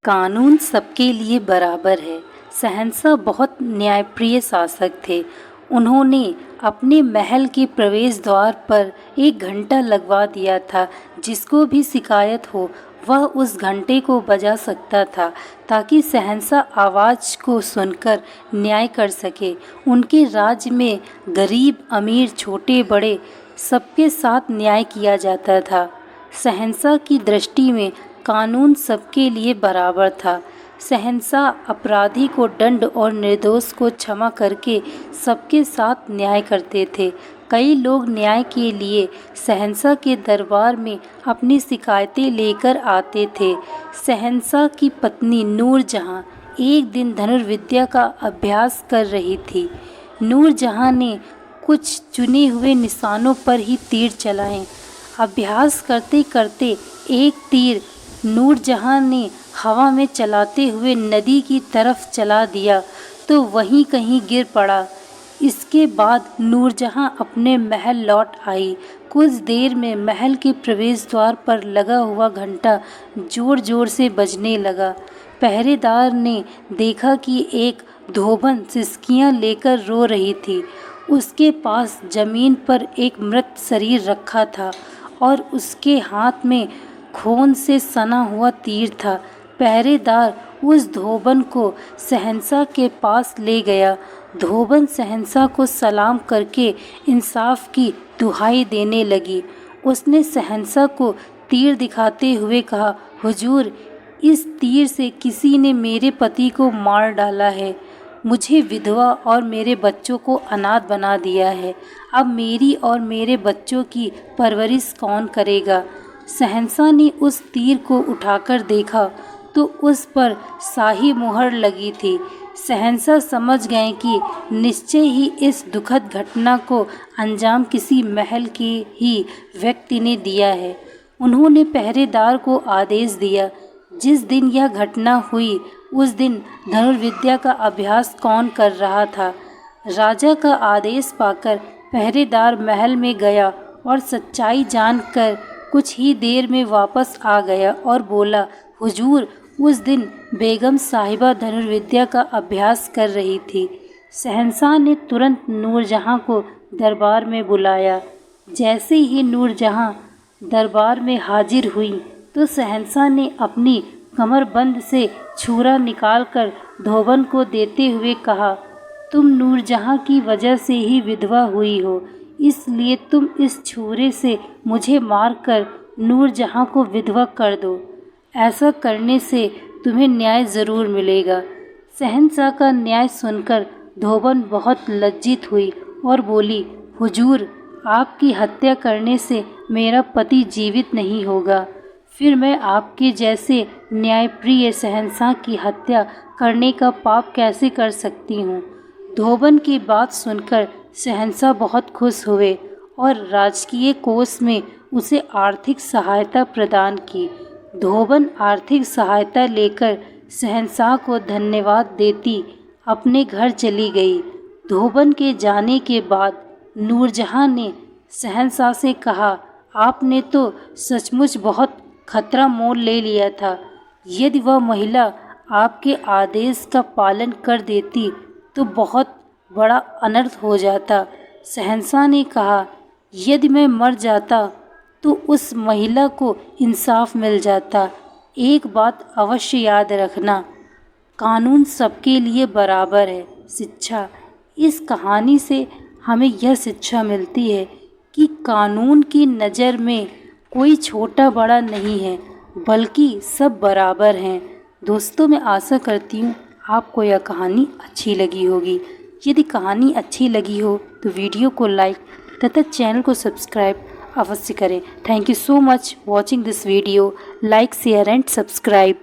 कानून सबके लिए बराबर है। शहंशाह बहुत न्यायप्रिय शासक थे। उन्होंने अपने महल के प्रवेश द्वार पर एक घंटा लगवा दिया था। जिसको भी शिकायत हो वह उस घंटे को बजा सकता था ताकि शहंशाह आवाज़ को सुनकर न्याय कर सके। उनके राज्य में गरीब अमीर छोटे बड़े सबके साथ न्याय किया जाता था। शहंशाह की दृष्टि में कानून सबके लिए बराबर था। शहंशाह अपराधी को दंड और निर्दोष को क्षमा करके सबके साथ न्याय करते थे। कई लोग न्याय के लिए शहंशाह के दरबार में अपनी शिकायतें लेकर आते थे। शहंशाह की पत्नी नूरजहां एक दिन धनुर्विद्या का अभ्यास कर रही थी। नूरजहां ने कुछ चुने हुए निशानों पर ही तीर चलाए। अभ्यास करते करते एक तीर नूरजहां ने हवा में चलाते हुए नदी की तरफ चला दिया तो वहीं कहीं गिर पड़ा। इसके बाद नूरजहां अपने महल लौट आई। कुछ देर में महल के प्रवेश द्वार पर लगा हुआ घंटा जोर जोर से बजने लगा। पहरेदार ने देखा कि एक धोबन सिसकियां लेकर रो रही थी। उसके पास जमीन पर एक मृत शरीर रखा था और उसके हाथ में खून से सना हुआ तीर था। पहरेदार उस धोबन को शहंशाह के पास ले गया। धोबन शहंशाह को सलाम करके इंसाफ की दुहाई देने लगी। उसने शहंशाह को तीर दिखाते हुए कहा, हुजूर, इस तीर से किसी ने मेरे पति को मार डाला है। मुझे विधवा और मेरे बच्चों को अनाथ बना दिया है। अब मेरी और मेरे बच्चों की परवरिश कौन करेगा? शहंशाह ने उस तीर को उठाकर देखा तो उस पर शाही मुहर लगी थी। शहंशाह समझ गए कि निश्चय ही इस दुखद घटना को अंजाम किसी महल के ही व्यक्ति ने दिया है। उन्होंने पहरेदार को आदेश दिया, जिस दिन यह घटना हुई उस दिन धनुर्विद्या का अभ्यास कौन कर रहा था? राजा का आदेश पाकर पहरेदार महल में गया और सच्चाई जानकर कुछ ही देर में वापस आ गया और बोला, हुजूर, उस दिन बेगम साहिबा धनुर्विद्या का अभ्यास कर रही थी। शहंशाह ने तुरंत नूरजहां को दरबार में बुलाया। जैसे ही नूरजहां दरबार में हाजिर हुई तो शहंशाह ने अपनी कमरबंद से छुरा निकालकर धोबन को देते हुए कहा, तुम नूरजहां की वजह से ही विधवा हुई हो, इसलिए तुम इस छुरे से मुझे मारकर नूरजहां को विधवा कर दो। ऐसा करने से तुम्हें न्याय ज़रूर मिलेगा। शहंशाह का न्याय सुनकर धोबन बहुत लज्जित हुई और बोली, हुजूर, आपकी हत्या करने से मेरा पति जीवित नहीं होगा। फिर मैं आपके जैसे न्यायप्रिय शहंशाह की हत्या करने का पाप कैसे कर सकती हूँ? धोबन की बात सुनकर शहंशाह बहुत खुश हुए और राजकीय कोष में उसे आर्थिक सहायता प्रदान की। धोबन आर्थिक सहायता लेकर शहंशाह को धन्यवाद देती अपने घर चली गई। धोबन के जाने के बाद नूरजहां ने शहंशाह से कहा, आपने तो सचमुच बहुत खतरा मोल ले लिया था। यदि वह महिला आपके आदेश का पालन कर देती तो बहुत बड़ा अनर्थ हो जाता। शहंशाह ने कहा, यदि मैं मर जाता तो उस महिला को इंसाफ मिल जाता। एक बात अवश्य याद रखना, कानून सबके लिए बराबर है। शिक्षा, इस कहानी से हमें यह शिक्षा मिलती है कि कानून की नज़र में कोई छोटा बड़ा नहीं है, बल्कि सब बराबर हैं। दोस्तों, मैं आशा करती हूँ आपको यह कहानी अच्छी लगी होगी। यदि कहानी अच्छी लगी हो तो वीडियो को लाइक तथा चैनल को सब्सक्राइब अवश्य करें। Thank you so much watching this video. Like, share and subscribe.